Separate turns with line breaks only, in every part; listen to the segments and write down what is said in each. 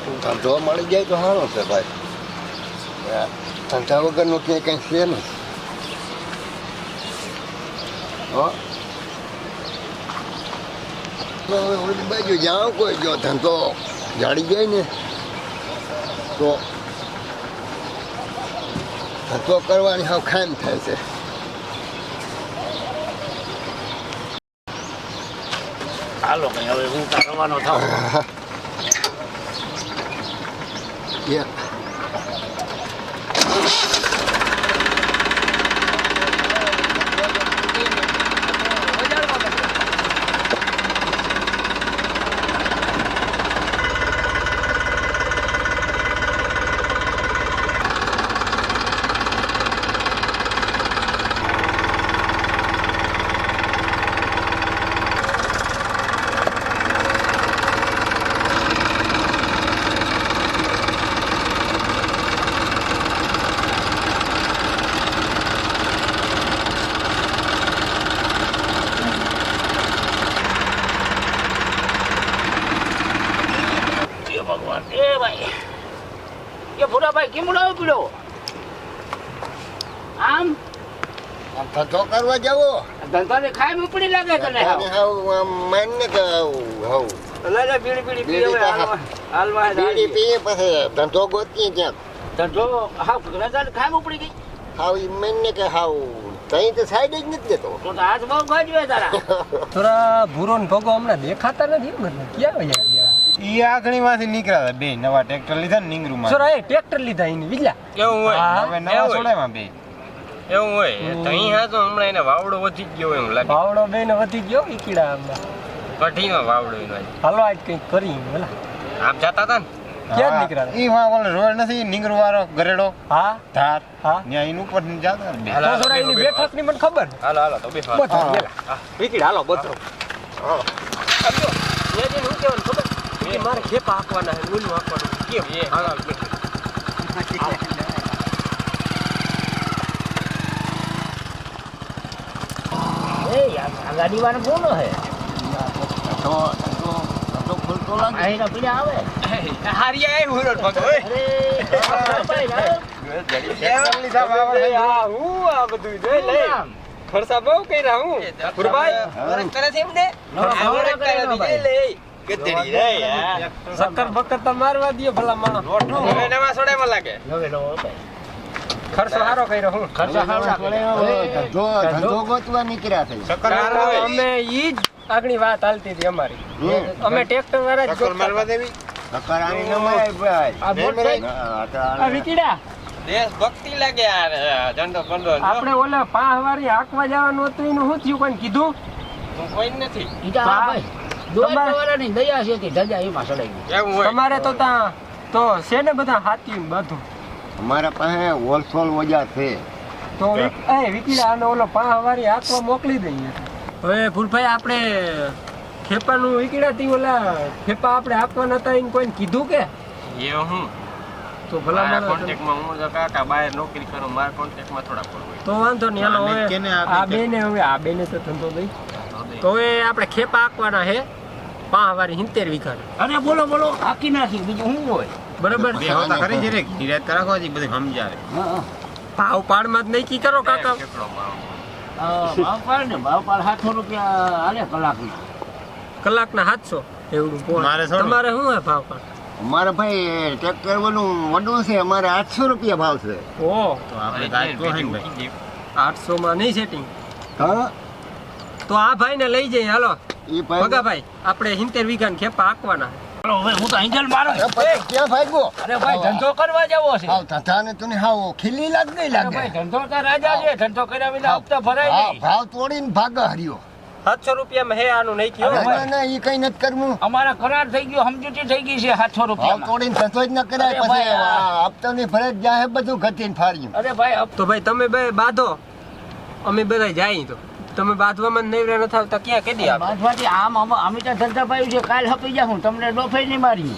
ધંધો મળી જાય તો સારો છે ભાઈ. ધંધા વગરનું ક્યાંય કંઈ છે નહીં. હવે ઓલી બાજુ જ્યાં કોઈ જો ધંધો જાડી જાય ને તો ધંધો કરવાની હાવ ખામ થાય છે.
હાલો કઈ હવે હું રવાનો થાવ. કેમ ઉડાવ્યો પીડો આમ
ધંધો કરવા જવો
ધંધાને ખાઈ ઉપડી લાગે તને
માનને કે બીડી પીએ પછી ધંધો ગોતીએ ક્યાંક
ધંધો હાવ રજાને ખાઈ ઉપડી ગઈ
હાવ એ માનને કે હાવ તઈ તો સાઈડ જ નથી દેતો.
તો હાથ બહુ ગાજવે તારા
થોડા ભૂરો ને ભોગો હમણાં દેખાતા નથી. ક્યાં વયા ગયા?
ઈ આંગણીમાંથી નીકળ્યા બે નવા ટ્રેક્ટર લીધા ને નીંગરૂમાં.
સોરા એ ટ્રેક્ટર લીધા એની વિજલા
એવું હોય
હવે નવા સોડામાં બે
એવું હોય તઈ હા તો હમણાં એને વાવડો વધી ગયો એમ લાગે.
ભાવડો બે ને વધી ગયો ઈકીડા હમણાં
કઢીનો વાવડો એનો
હાલો આજ કંઈક કરી પેલા
આપ જતા હતા ને
ક્યાં નીકળ્યા?
ઈ માં ઓલો રોડ નથી નીંગરૂ વાળો ગરેડો
હા
ધાર
હા
ત્યાં એનું ઉપર જાતા બે.
હાલો,
તો સોરા એની બેઠક ની મને ખબર.
હાલો હાલો તો બે
બધો ઈકીડા હાલો બધો એ જે હું કેવાનું ખબર કે મારે ખેપા આંકવાના છે ઓલું આંકવાનું કેમ હાલો
એ આ ગાડી વાળો કોનો હે
ધંધો ખુલતો લાગે.
આઈના પીડા આવે
હારિયા એ હુરટ ભગો
અરે ભાઈ
આ હું આ બધું જોઈ લે ખર્ચા બહુ કર્યા હું ગુરભાઈ
કરે છે એમ ને
શક્કર બક્કર તો મારવા દયો ભલા માણસ
હવે નવા સોડામાં લાગે
હવે નો ભાઈ
ખર્ચો સારો કર્યો હું
ખર્ચા હારા
ધંધો ગોતવા નીકળ્યા છે.
અમે ઈ જ આગની વાત હાલતી હતી અમારી. અમે ટ્રેક્ટર વાળા જ
ટક્કર મારવા દેવી
કકરાની ન મળે ભાઈ.
આ મોટરસાઇકલ આ વિકીડા
દેશ ભક્તિ લાગે યાર ઝંડો કંડો
આપણે ઓલા પાહવારી હાંકવા જવાનું હતું એનું શું થયું કોઈ કીધું?
કોઈ નથી
ઈટા આ ભાઈ દોય વાળાની દયા છે કે ધજા એમાં સડાઈ ગઈ
એવું હોય
તમારે તો ત્યાં તો છે ને બધા હાથી બધું
અમારા પાસે હોલસેલ ઓજા છે.
તો વિકીડા આનો ઓલો પાહવારી હાંકવા મોકલી દઈએ. હવે ભૂલભાઈ આપણે ખેપાનું વિકીડાથી ઓલા ખેપા આપણે હાંકવાના હતા એને કોઈને કીધું કે?
એ હું
તો ભલા
મારા
માણસ
કોન્ટેક્ટમાં હું જો કાકા બહાર નોકરી કરું મારા કોન્ટેક્ટમાં થોડા કોઈ હોય
તો વાંધો નહીં હાલો
આને
હવે
કેને આપી
આ બેને હવે આ બેને તો ધંધો દઈ તો હવે આપણે ખેપા હાંકવાના છે પાહવારી 70 વીઘા.
અરે બોલો બોલો હાકી નાખી બીજું શું હોય
બરોબર
બે હોતા ખરી છે રે ધીરજ રાખો જી બધું સમજાવે
ભાવ પાડમાં જ નક્કી કરો કાકા.
કેટલો ભાવ
ભાવ પાડ ને ભાવ પાડ 700 રૂપિયા હાલે કલાકના
કલાકના 700 એવડું પોણ.
મારે થોડું.
તમારે શું હે ભાવ પાડ?
અમારે ભાઈ ટ્રેક્ટર વાળું વડું છે. અમારે 800 રૂપિયા ભાવ છે.
ઓહ
તો આપણે ગાય તો હે ને ભાઈ
800 માં નહીં સેટિંગ.
હા
તો આ ભાઈ ને લઈ જઈએ હાલો
એ ભાઈ
ભગાભાઈ આપણે 70 વીઘા ને ખેપા હાંકવાના.
ચાલો હવે હું તો એન્જલ મારો
ક્યાં ભાગ્યો?
અરે ભાઈ ધંધો કરવા જવો છે
હાવ ધંધાને તને હાવ ખીલી લાગ ગઈ
અરે
લાગે.
ભાઈ ધંધો તો રાજા છે ધંધો કર્યા વિના હપ્તા ભરાય
હા,
નહીં
ભાવ તોડીને ભાગા હર્યો.
700 રૂપિયામાં હે આનું નહીં કયો
ના, ના, ના, ઈ કઈ નથી કરવું.
અમારા કરાર થઈ ગયો સમજૂતી થઈ ગઈ છે 700
ભાવ
રૂપિયા
તોડીને ધંધો જ ન કરાય.
અરે
પછી
ભાઈ, આ-
હપ્તાની ફરજ જાહે બધું ઘટીને ફાડ્યું.
અરે ભાઈ
તો ભાઈ તમે બે બાંધો અમે બધા જાય તો તમે બાંધવામાં નહીં રહ્યા નથી આવતા ક્યાં કેદી આપ
બાંધવાથી આમ અમે તો ધંધા પાયું છે કાલ હપી જાઉં તમને ડોફાઈ નહીં મારી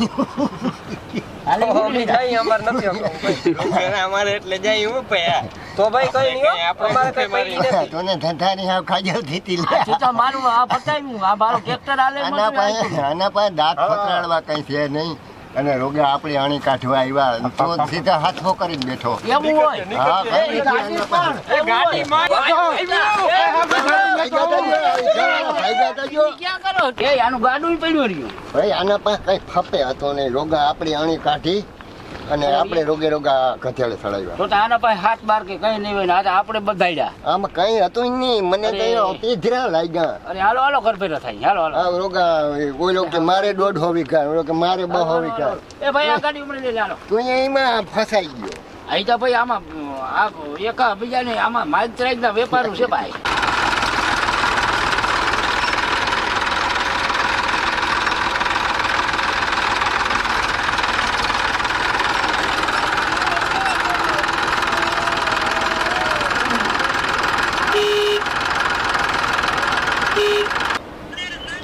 હાલે
અમે જાય અમાર નથી આવતું ભાઈ.
અમારે એટલે જાય હું પયા
તો ભાઈ કઈ નહીં હો. અમારે કઈ પડી નથી.
તને ધંધાની હાવ ખાજલ થતી લે.
તો મારું આ પતાવ્યું આ મારું ટ્રેક્ટર હાલે
આના પાસે દાંત ફતરાડવા કઈ છે નહીં. અને રોગા આપણે આણી કાઢવા આવ્યા તો સીધા હાથો કરીને બેઠો.
એવું હોય
હા,
એ ગાડી પણ ક્યાં કરો એ આનું ગાડું પડ્યું રહ્યું
ભાઈ આના પાસે કઈ ફપે હતો નહીં. રોગા આપણી આણી કાઢી અને આપણે રોગે રોગા ગધેડે ચડાવ્યા.
તો આના પાસે હાથ બાર કે કઈ નહીં હોય ને આજે આપણે બધાડ્યા
આમાં કઈ હતું નહીં. મને તો તીધરા લાગ્યા.
અરે હાલો હાલો કરફેરો થાય હાલો હાલો
આ રોગા બોલો કે મારે 1.5 વીઘા, ઓલો કે મારે 2 વીઘા.
એ ભાઈ આ ગાડી ઉમરે લે હાલો
તું એમાં ફસાઈ ગયો.
અહીં તો ભાઈ આમાં આ એક બીજાને આમાં માઇક ત્રાઈક ના વેપારું છે ભાઈ.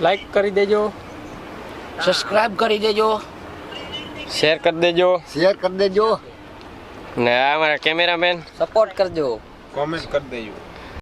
લાઈક કરી દેજો,
સબસ્ક્રાઇબ કરી દેજો,
શેર કરી દેજો
શેર કરી દેજો.
ને આ અમારા કેમેરામેન
સપોર્ટ કરજો.
કોમેન્ટ કરી દેજો.